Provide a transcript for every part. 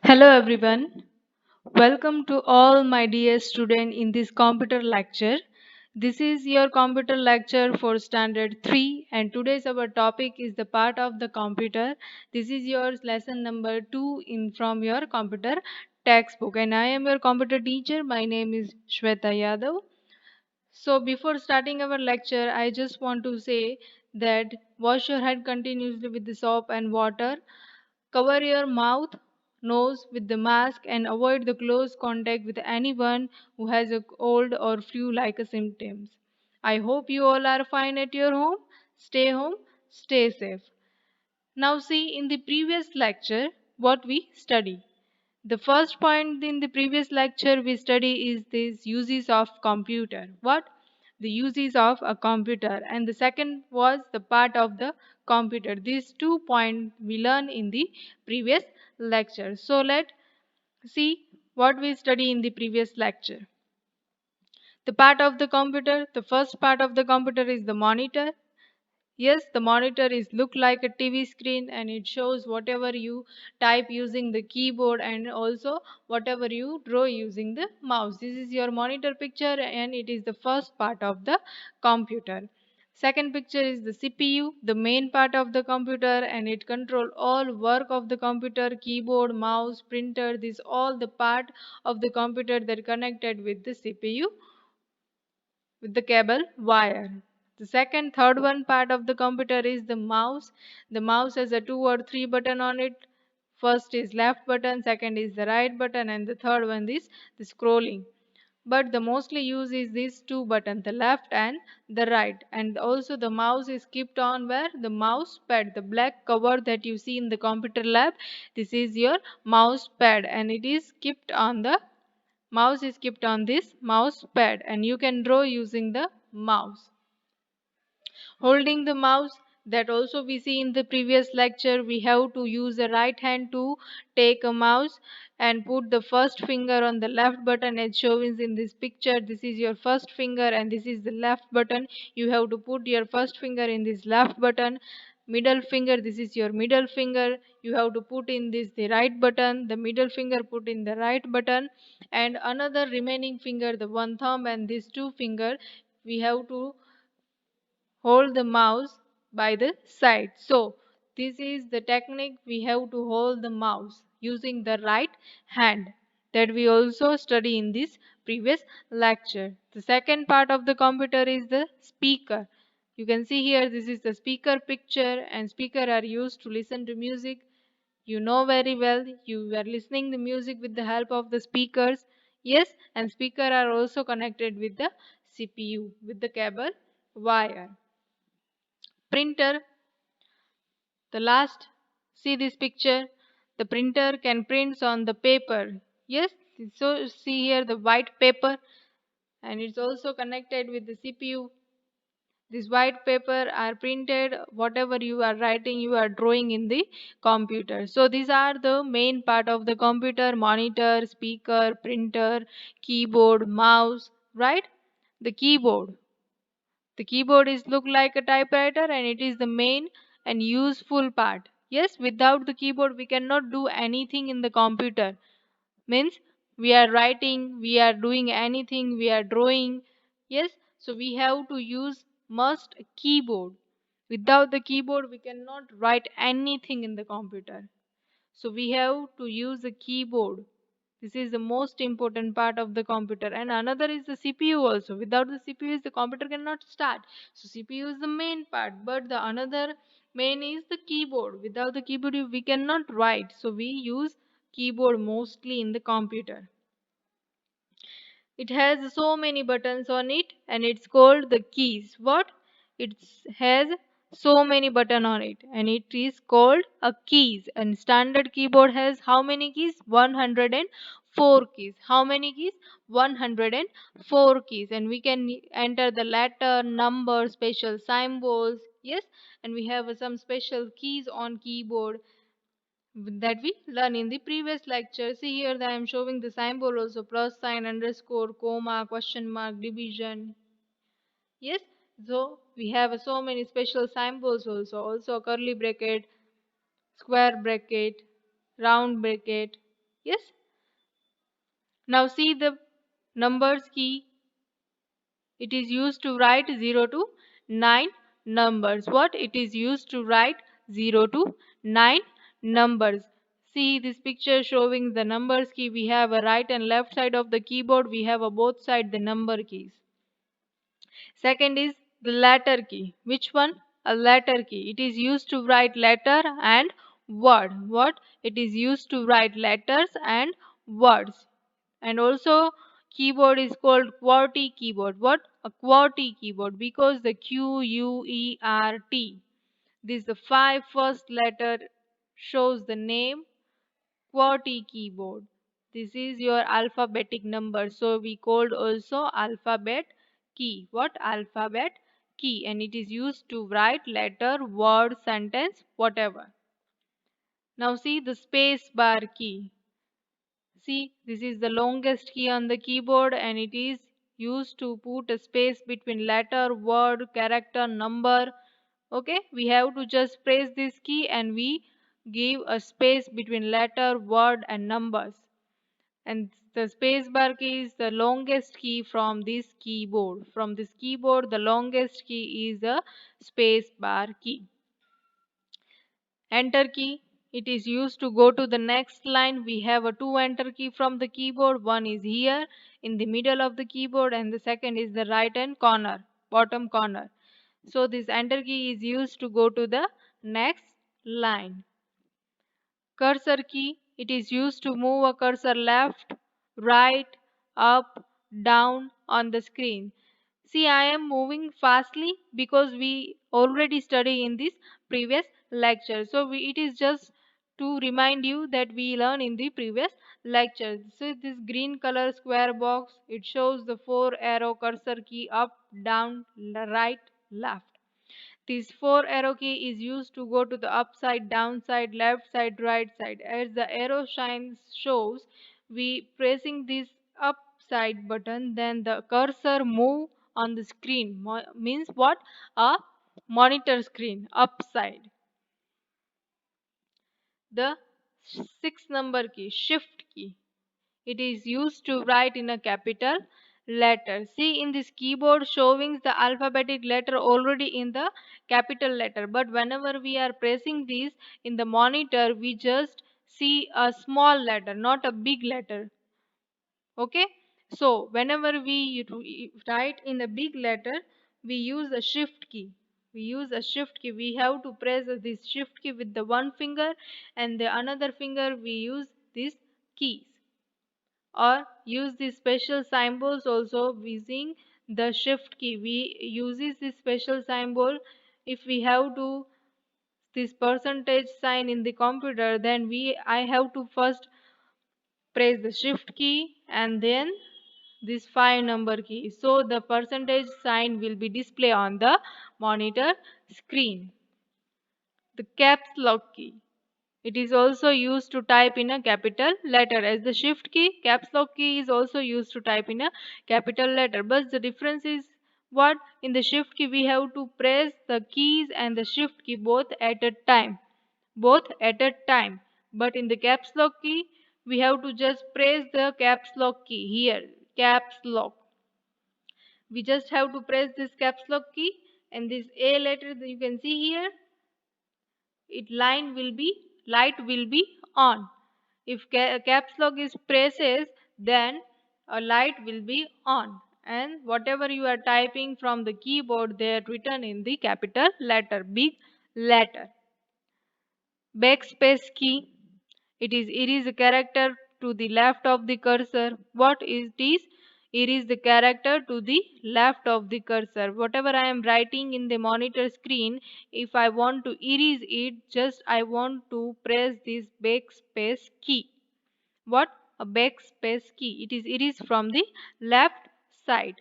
Hello everyone. Welcome to all my dear students in this computer lecture. This is your computer lecture for standard 3 and today's our topic is the part of the computer. This is your lesson number 2 in from your computer textbook and I am your computer teacher. My name is Shweta Yadav. So before starting our lecture, I just want to say that wash your head continuously with the soap and water. Cover your mouth, nose with the mask and avoid the close contact with anyone who has a cold or flu-like symptoms. I hope you all are fine at your home, stay safe. Now see in the previous lecture what we study. The first point in the previous lecture we study is this uses of computer. What? The uses of a computer. And the second was the part of the computer. These 2 points we learn in the previous lecture. So let's see what we study in the previous lecture. The part of the computer, the first part of the computer is the monitor. Yes, the monitor is look like a TV screen and it shows whatever you type using the keyboard and also whatever you draw using the mouse. This is your monitor picture and it is the first part of the computer. Second picture is the CPU, the main part of the computer and it control all work of the computer, keyboard, mouse, printer, this all the part of the computer that connected with the CPU with the cable wire. The second, third one part of the computer is the mouse. The mouse has a 2 or 3 button on it. First is left button, second is the right button, and the third one is the scrolling. But the mostly use is these two buttons, the left and the right. And also the mouse is kept on where the mouse pad, the black cover that you see in the computer lab. This is your mouse pad, and it is kept on the mouse is kept on this mouse pad and you can draw using the mouse. Holding the mouse, that also we see in the previous lecture, we have to use the right hand to take a mouse and put the first finger on the left button as shown in this picture. This is your first finger and this is the left button. You have to put your first finger in this left button. Middle finger, this is your middle finger. You have to put in this the right button, the middle finger put in the right button, and another remaining finger, the one thumb and these two finger, we have to hold the mouse by the side. So this is the technique we have to hold the mouse using the right hand that we also study in this previous lecture. The second part of the computer is the speaker. You can see here this is the speaker picture and speaker are used to listen to music. You know very well you are listening the music with the help of the speakers. Yes, and speaker are also connected with the CPU with the cable wire. Printer, the last, see this picture, the printer can print on the paper. Yes, so see here the white paper and it's also connected with the CPU. This white paper are printed whatever you are writing you are drawing in the computer. So these are the main part of the computer: monitor, speaker, printer, keyboard, mouse, right? The keyboard is look like a typewriter and it is the main and useful part. Yes, without the keyboard we cannot do anything in the computer. Means we are writing, we are doing anything, we are drawing. Yes, so we have to use must keyboard. Without the keyboard we cannot write anything in the computer. So we have to use the keyboard. This is the most important part of the computer. And another is the CPU also. Without the CPU, the computer cannot start. So CPU is the main part. But the another main is the keyboard. Without the keyboard, we cannot write. So we use keyboard mostly in the computer. It has so many buttons on it and it's called the keys. What? It has so many button on it and it is called a keys. And standard keyboard has how many keys? 104 keys. How many keys? 104 keys. And we can enter the letter, number, special symbols. Yes, and we have some special keys on keyboard that we learn in the previous lecture. See here that I am showing the symbol also: plus sign, underscore, comma, question mark, division. Yes, so we have so many special symbols also. Also curly bracket, square bracket, round bracket. Yes. Now see the numbers key. It is used to write 0 to 9 numbers. What? It is used to write 0 to 9 numbers. See this picture showing the numbers key. We have a right and left side of the keyboard. We have a both side the number keys. Second is the letter key. Which one? A letter key. It is used to write letter and word. What? It is used to write letters and words. And also keyboard is called QWERTY keyboard. What? A QWERTY keyboard, because the QUERT, this the five first letter shows the name QWERTY keyboard. This is your alphabetic number, so we called also alphabet key. What? Alphabet key. And it is used to write letter, word, sentence, whatever. Now see the space bar key. See, this is the longest key on the keyboard, and it is used to put a space between letter, word, character, number. Okay, we have to just press this key and we give a space between letter, word and numbers. And the space bar key is the longest key from this keyboard. From this keyboard, the longest key is the space bar key. Enter key, it is used to go to the next line. We have a two enter key from the keyboard. One is here in the middle of the keyboard and the second is the right hand corner, bottom corner. So this enter key is used to go to the next line. Cursor key, it is used to move a cursor left, right, up, down on the screen. See, I am moving fastly because we already study in this previous lecture. So it is just to remind you that we learn in the previous lecture. So this green color square box, it shows the four arrow cursor key up, down, right, left. This four arrow key is used to go to the upside, downside, left side, right side. As the arrow shines shows, we pressing this upside button, then the cursor move on the screen. Means what? A monitor screen upside. The sixth number key, shift key. It is used to write in a capital letter. See in this keyboard showing the alphabetic letter already in the capital letter. But whenever we are pressing this in the monitor, we just see a small letter, not a big letter. Okay. So whenever we write in a big letter, we use a shift key. We use a shift key. We have to press this shift key with the one finger, and the another finger we use these keys, or use these special symbols also using the shift key. We uses this special symbol if we have to this percentage sign in the computer, then I have to first press the shift key and then this 5 number key, so the percentage sign will be displayed on the monitor screen. The caps lock key, it is also used to type in a capital letter. As the shift key, caps lock key is also used to type in a capital letter. But the difference is what? In the shift key, we have to press the keys and the shift key both at a time. Both at a time. But in the caps lock key, we have to just press the caps lock key here. Caps lock. We just have to press this caps lock key, and this A letter that you can see here, light will be on. If caps lock is presses, then a light will be on, and whatever you are typing from the keyboard, they are written in the capital letter, big letter. Backspace key, it is a character to the left of the cursor. What is this? It is the character to the left of the cursor. Whatever I am writing in the monitor screen, if I want to erase it, just I want to press this backspace key. What? A backspace key. It is erase from the left side.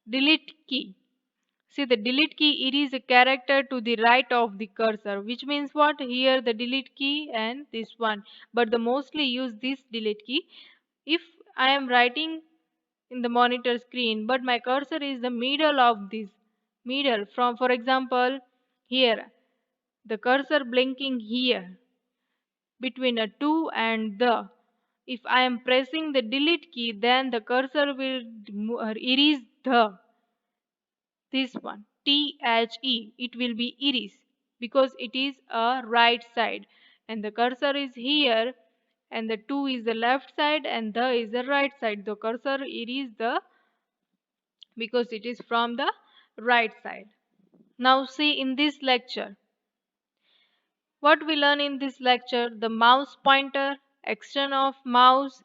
Delete key. See, the delete key, it is a character to the right of the cursor, which means what? Here the delete key and this one. But the mostly use this delete key. If I am writing in the monitor screen, but my cursor is the middle of this. Middle from, for example, here. The cursor blinking here between a 2 and the. If I am pressing the delete key, then the cursor will erase this one, THE. It will be erase because it is a right side, and the cursor is here, and the 2 is the left side, and the is the right side. The cursor erase the because it is from the right side. Now see in this lecture. What we learn in this lecture: the mouse pointer, action of mouse,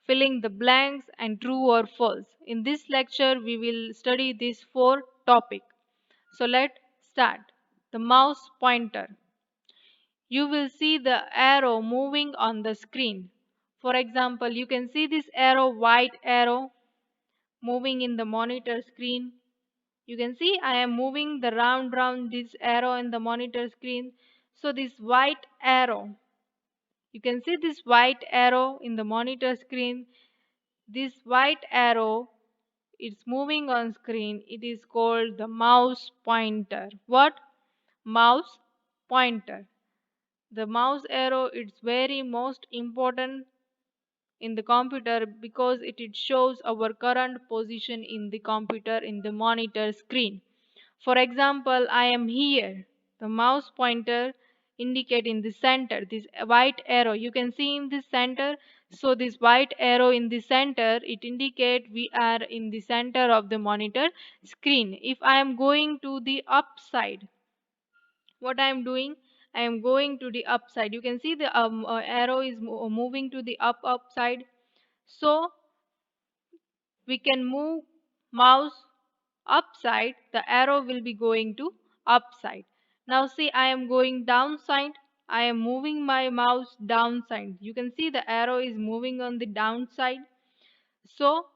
filling the blanks, and true or false. In this lecture, we will study these four topics. So let's start. The mouse pointer. You will see the arrow moving on the screen. For example, you can see this arrow, white arrow, moving in the monitor screen. You can see I am moving the round this arrow in the monitor screen. So this white arrow, you can see this white arrow in the monitor screen. This white arrow, it's moving on screen. It is called the mouse pointer. What? Mouse pointer. The mouse arrow is very most important in the computer because it shows our current position in the computer in the monitor screen. For example, I am here. The mouse pointer indicate in the center this white arrow. You can see in the center. So this white arrow in the center, it indicate we are in the center of the monitor screen. If I am going to the upside, what I am doing, I am going to the upside. You can see the arrow is moving to the upside. So we can move mouse upside, the arrow will be going to upside. Now see, I am going downside. I am moving my mouse downside. You can see the arrow is moving on the downside. So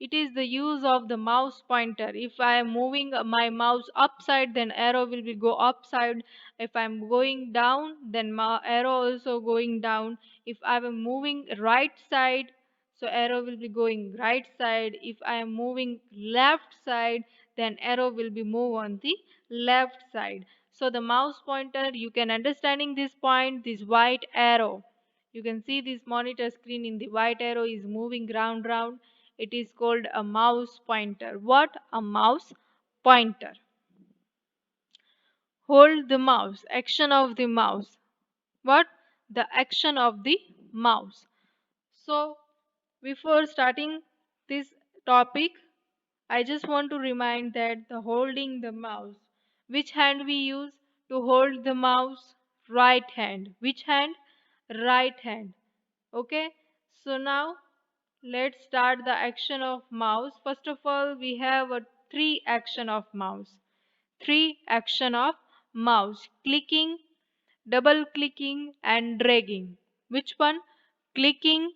it is the use of the mouse pointer. If I am moving my mouse upside, then arrow will be go upside. If I am going down, then my arrow also going down. If I am moving right side, so arrow will be going right side. If I am moving left side, then arrow will be move on the left side. So the mouse pointer, you can understanding this point, this white arrow. You can see this monitor screen in the white arrow is moving round. It is called a mouse pointer. What? A mouse pointer. Hold the mouse. Action of the mouse. What? The action of the mouse. So, before starting this topic, I just want to remind that the holding the mouse. Which hand we use to hold the mouse? Right hand. Which hand? Right hand. Okay. So now let's start the action of mouse. First of all, we have a three action of mouse. Three action of mouse: clicking, double clicking, and dragging. Which one? Clicking,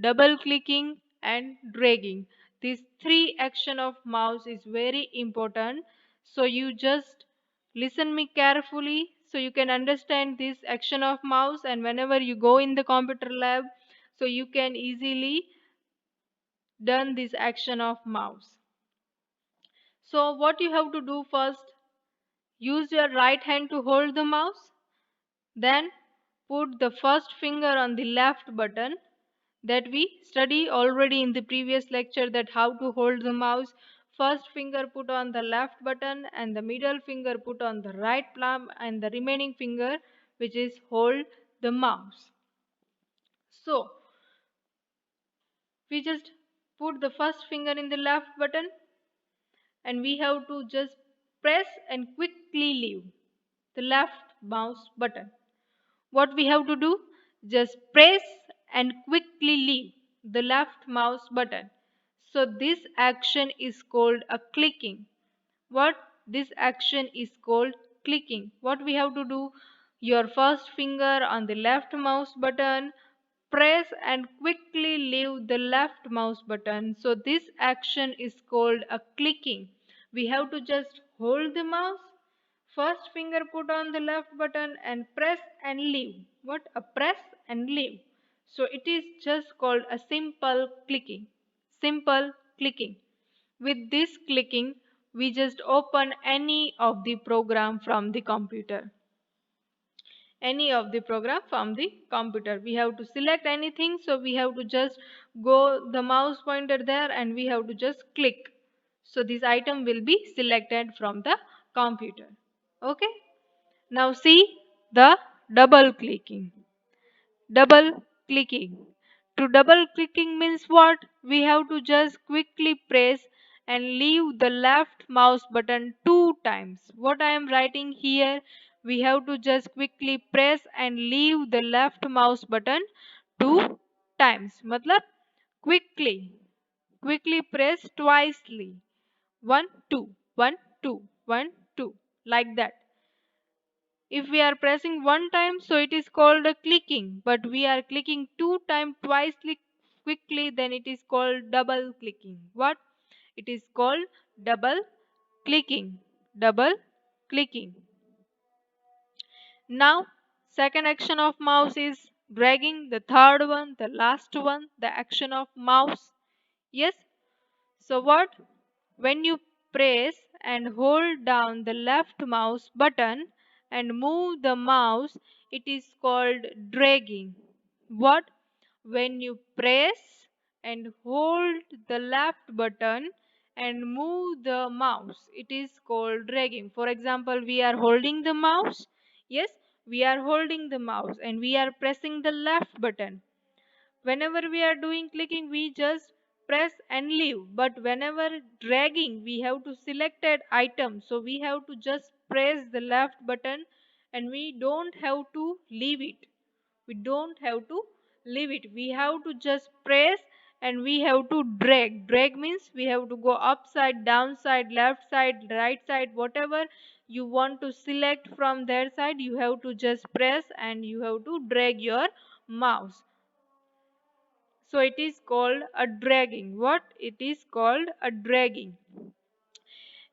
double clicking, and dragging. These three action of mouse is very important. So you just listen me carefully so you can understand this action of mouse, and whenever you go in the computer lab, so you can easily done this action of mouse. So what you have to do first, use your right hand to hold the mouse, then put the first finger on the left button that we study already in the previous lecture, that how to hold the mouse. First finger put on the left button and the middle finger put on the right palm, and the remaining finger which is hold the mouse. So we just put the first finger in the left button, and we have to just press and quickly leave the left mouse button. What we have to do? Just press and quickly leave the left mouse button. So this action is called a clicking. What? This action is called clicking. What we have to do? Your first finger on the left mouse button, press and quickly leave the left mouse button. So this action is called a clicking. We have to just hold the mouse, first finger put on the left button, and press and leave. What? A press and leave. So it is just called a simple clicking. Simple clicking. With this clicking, we just open any of the program from the computer. any of the program from the computer. We have to select anything, so we have to just go the mouse pointer there and we have to just click. So this item will be selected from the computer. Okay. Now see the double clicking. Double clicking. To double clicking means what? We have to just quickly press and leave the left mouse button 2 times. What I am writing here, we have to just quickly press and leave the left mouse button 2 times. Matlab quickly. Quickly press twicely. 1 2 1 2 1 2 like that. If we are pressing 1 time, so it is called a clicking, but we are clicking 2 times twice quickly, then it is called double clicking. What? It is called double clicking. Double clicking. Now, second action of mouse is dragging. The third one, the last one, the action of mouse. Yes. So what? When you press and hold down the left mouse button and move the mouse, it is called dragging. What? When you press and hold the left button and move the mouse, it is called dragging. For example, we are holding the mouse. Yes, we are holding the mouse and we are pressing the left button. Whenever we are doing clicking, we just press and leave, but whenever dragging, we have to select an item, so we have to just press the left button and we don't have to leave it. We don't have to leave it. We have to just press and we have to drag. Means we have to go upside, downside, left side, right side, whatever you want to select from their side, you have to just press and you have to drag your mouse. So it is called a dragging. What? It is called a dragging.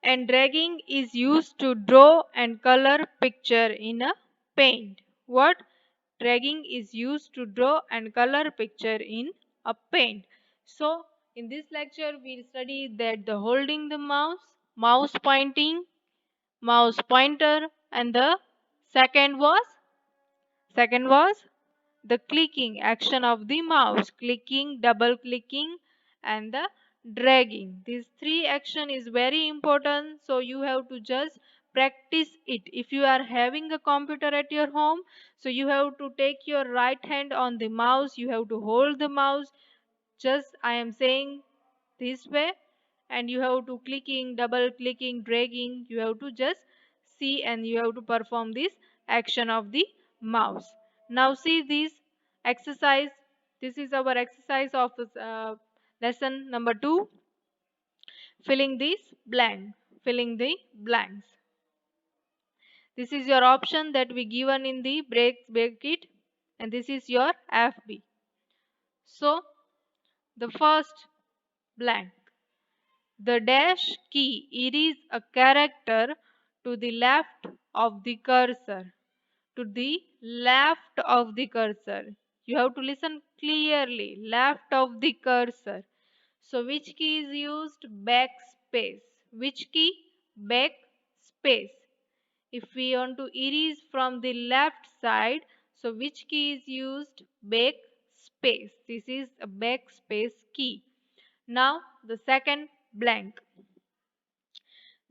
And dragging is used to draw and color picture in a paint. What? Dragging is used to draw and color picture in a paint. So in this lecture we study that the holding the mouse pointing, mouse pointer, and the second was second was the clicking action of the mouse, clicking, double clicking, and the dragging. These three action is very important, so you have to just practice it. If you are having a computer at your home, so you have to take your right hand on the mouse, you have to hold the mouse, just I am saying this way, and you have to clicking, double clicking, dragging, you have to just see and you have to perform this action of the mouse. Now see this exercise. This is our exercise of lesson number 2, filling this blank, filling the blanks. This is your option that we given in the bracket, and this is your FB. So the first blank. The dash key is a character to the left of the cursor. To the left of the cursor. You have to listen clearly. Left of the cursor. So which key is used? Backspace. Which key? Backspace. If we want to erase from the left side, so which key is used? Backspace. This is a backspace key. Now the second blank.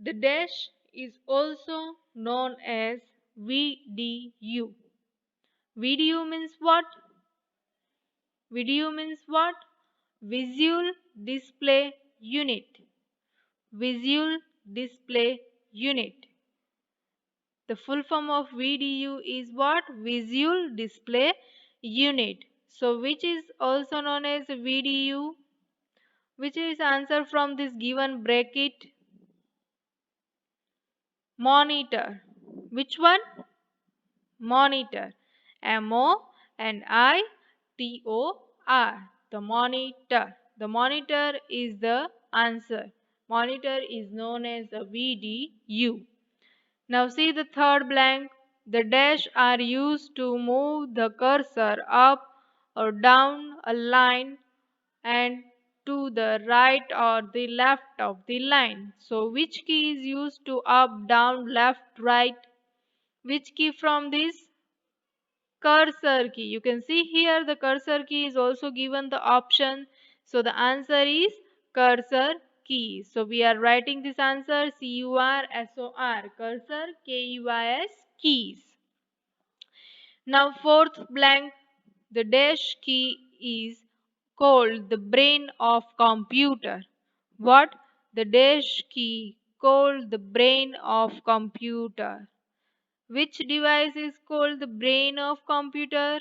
The dash is also known as VDU. VDU means what? VDU means what? Visual Display Unit. Visual Display Unit. The full form of VDU is what? Visual Display Unit. So which is also known as VDU? Which is answer from this given bracket? Monitor. Which one? Monitor. MONITOR. The monitor. The monitor is the answer. Monitor is known as a VDU. Now see the third blank. The dash are used to move the cursor up or down a line and to the right or the left of the line. So which key is used to up, down, left, right? Which key from this? cursor key. You can see here the cursor key is also given the option. So the answer is cursor key. So we are writing this answer cursor, cursor, keys, keys. Now fourth blank, the dash key is called the brain of computer. What? The dash key called the brain of computer. Which device is called the brain of computer?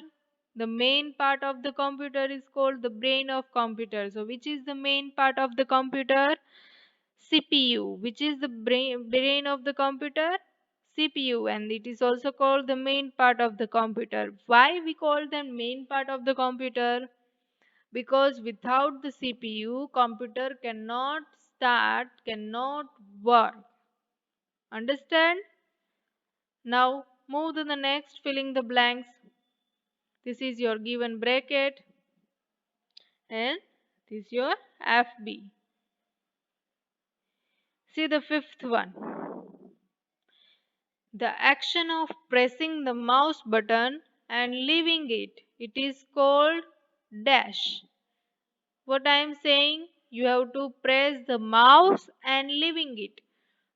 The main part of the computer is called the brain of computer. So which is the main part of the computer? CPU. Which is the brain of the computer? CPU, and it is also called the main part of the computer. Why we call them main part of the computer? Because without the CPU, computer cannot start, cannot work. Understand? Now move to the next, filling the blanks. This is your given bracket and this is your FB. See the fifth one. The action of pressing the mouse button and leaving it. It is called dash. What I am saying? You have to press the mouse and leaving it.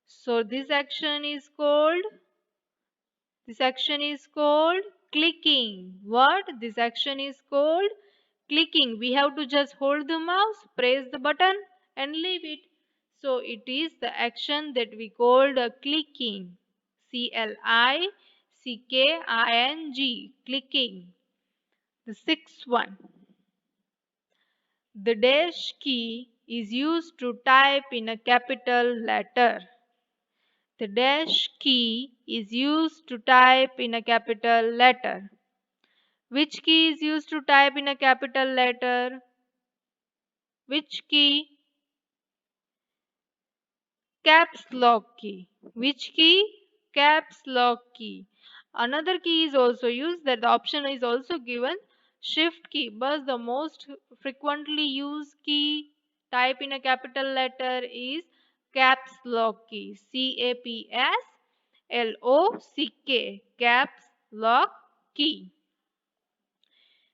So this action is called clicking. What? This action is called clicking. We have to just hold the mouse, press the button and leave it. So it is the action that we called clicking. CLICKING, clicking. The sixth one. The dash key is used to type in a capital letter. The dash key is used to type in a capital letter. Which key is used to type in a capital letter? Which key? Caps lock key. Which key? Caps lock key. Another key is also used, that the option is also given, shift key, but the most frequently used key type in a capital letter is caps lock key. CAPSLOCK, caps lock key.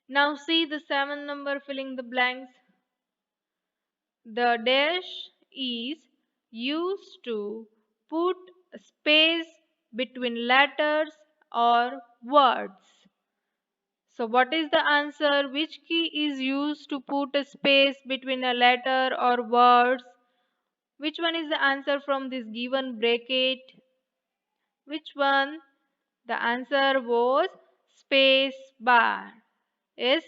Now see the 7th number, filling the blanks. The dash is used to put a space between letters or words. So what is the answer? Which key is used to put a space between a letter or words? Which one is the answer from this given bracket? Which one? The answer was space bar. SPACEBAR,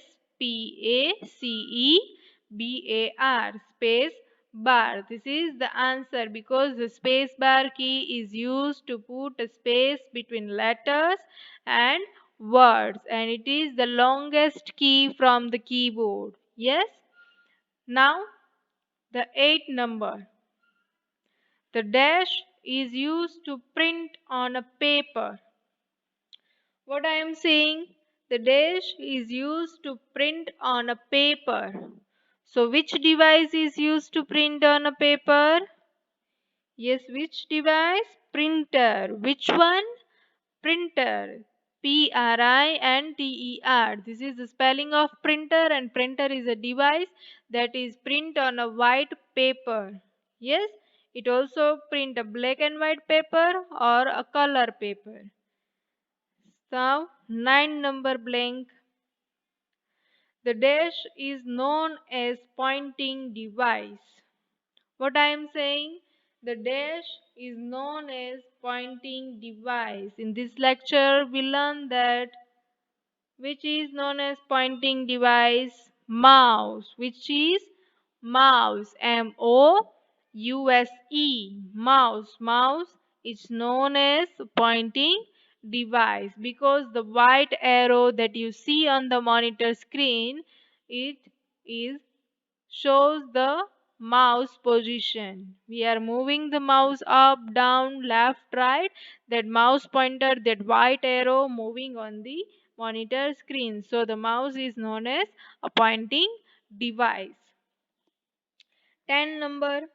space bar. This is the answer because the space bar key is used to put a space between letters and words, and it is the longest key from the keyboard. Yes? Now the 8th number. The dash is used to print on a paper. What I am saying? The dash is used to print on a paper. So which device is used to print on a paper? Yes, which device? Printer. Which one? Printer. PRINTER. This is the spelling of printer, and printer is a device that is print on a white paper. Yes, it also print a black and white paper or a color paper. Now 9 number blank. The dash is known as pointing device. What I am saying? The dash is known as pointing device. In this lecture, we learn that which is known as pointing device, mouse. Which is mouse, MOUSE, mouse. Mouse is known as pointing device because the white arrow that you see on the monitor screen, it is shows the mouse position. We are moving the mouse up, down, left, right. That mouse pointer, that white arrow moving on the monitor screen. So the mouse is known as a pointing device. 10 number,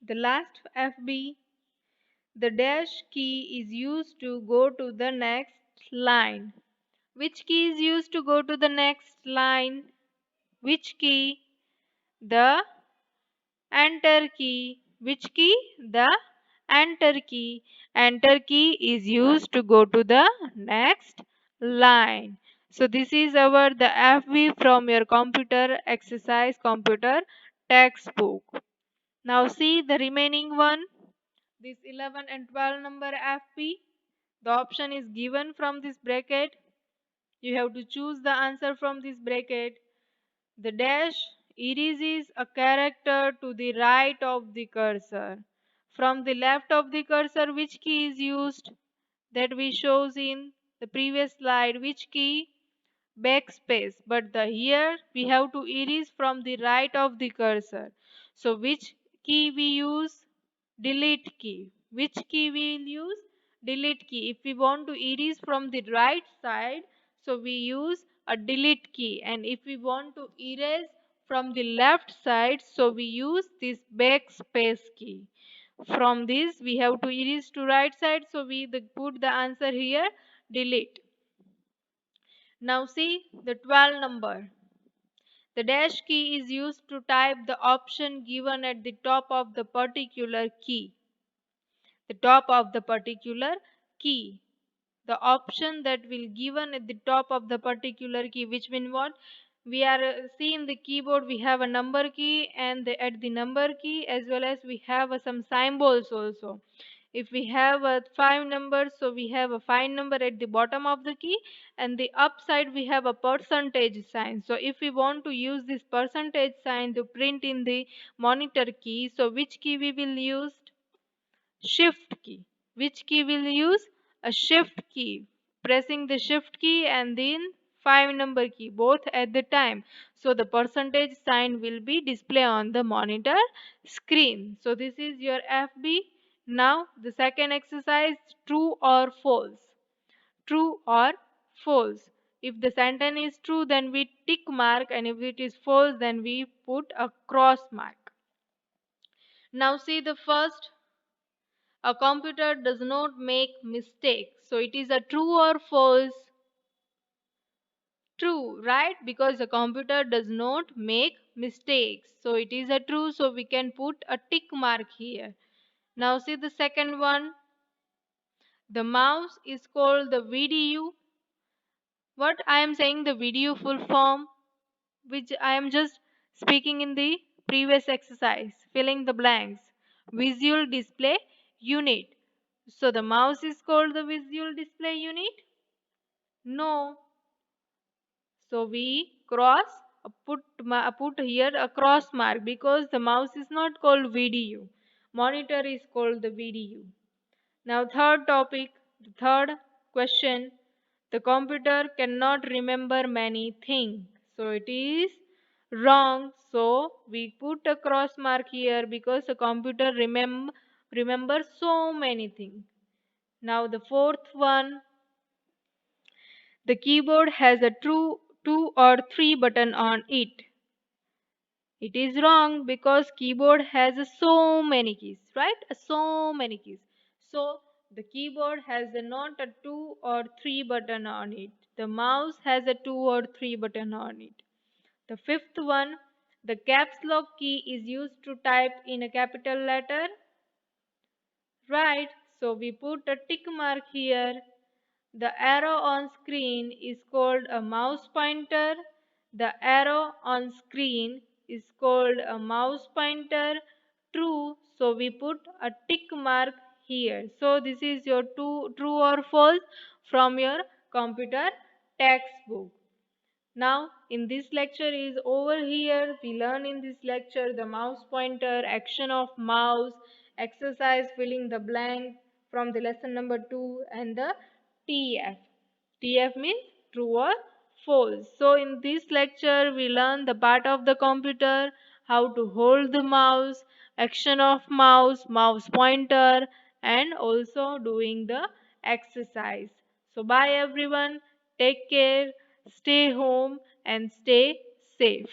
the last FB. The dash key is used to go to the next line. Which key is used to go to the next line? Which key? The enter key. Which key? The enter key. Enter key is used to go to the next line. So this is our the FB from your computer exercise computer textbook. Now see the remaining one. This 11 and 12 number FB. The option is given from this bracket. You have to choose the answer from this bracket. The dash erases a character to the right of the cursor. From the left of the cursor, which key is used? That we shows in the previous slide. Which key? Backspace. But here we have to erase from the right of the cursor. So which key we use? Delete key. Which key we will use? Delete key. If we want to erase from the right side, so we use a delete key. And if we want to erase from the left side, so we use this backspace key. From this we have to erase to right side, so we put the answer here, delete. Now see the 12 number. The dash key is used to type the option given at the top of the particular key. The top of the particular key. The option that will given at the top of the particular key, which mean what? We are seeing the keyboard, we have a number key and at the number key, as well as we have some symbols also. If we have 5 numbers, so we have a 5 number at the bottom of the key, and the upside we have a percentage sign. So if we want to use this percentage sign to print in the monitor key, so which key we will use? Shift key. Which key will use? A shift key. Pressing the shift key and then 5 number key both at the time. So the percentage sign will be displayed on the monitor screen. So this is your FB. Now the second exercise, true or false. True or false. If the sentence is true, then we tick mark, and if it is false, then we put a cross mark. Now see the first. A computer does not make mistakes. So it is a true or false? True, right? Because a computer does not make mistakes. So it is a true. So we can put a tick mark here. Now see the second one. The mouse is called the VDU. What I am saying, the video full form, which I am just speaking in the previous exercise, filling the blanks. Visual display unit. So the mouse is called the visual display unit? No. So we put here a cross mark because the mouse is not called VDU. Monitor is called the VDU. Now third topic, the third question. The computer cannot remember many things. So it is wrong. So we put a cross mark here because the computer remembers so many things. Now the fourth one, the keyboard has a true 2 or 3 button on it. It is wrong because keyboard has so many keys, right? So many keys. So the keyboard has not a 2 or 3 button on it. The mouse has a 2 or 3 button on it. The fifth one, the caps lock key is used to type in a capital letter. Right. So we put a tick mark here. The arrow on screen is called a mouse pointer. The arrow on screen is called a mouse pointer. True. So we put a tick mark here. So this is your true or false from your computer textbook. Now in this lecture is over here. We learn in this lecture the mouse pointer, action of mouse, exercise filling the blank from the lesson number 2, and the TF. TF means true or false. So in this lecture we learn the part of the computer, how to hold the mouse, action of mouse, mouse pointer, and also doing the exercise. So bye everyone. Take care, stay home and stay safe.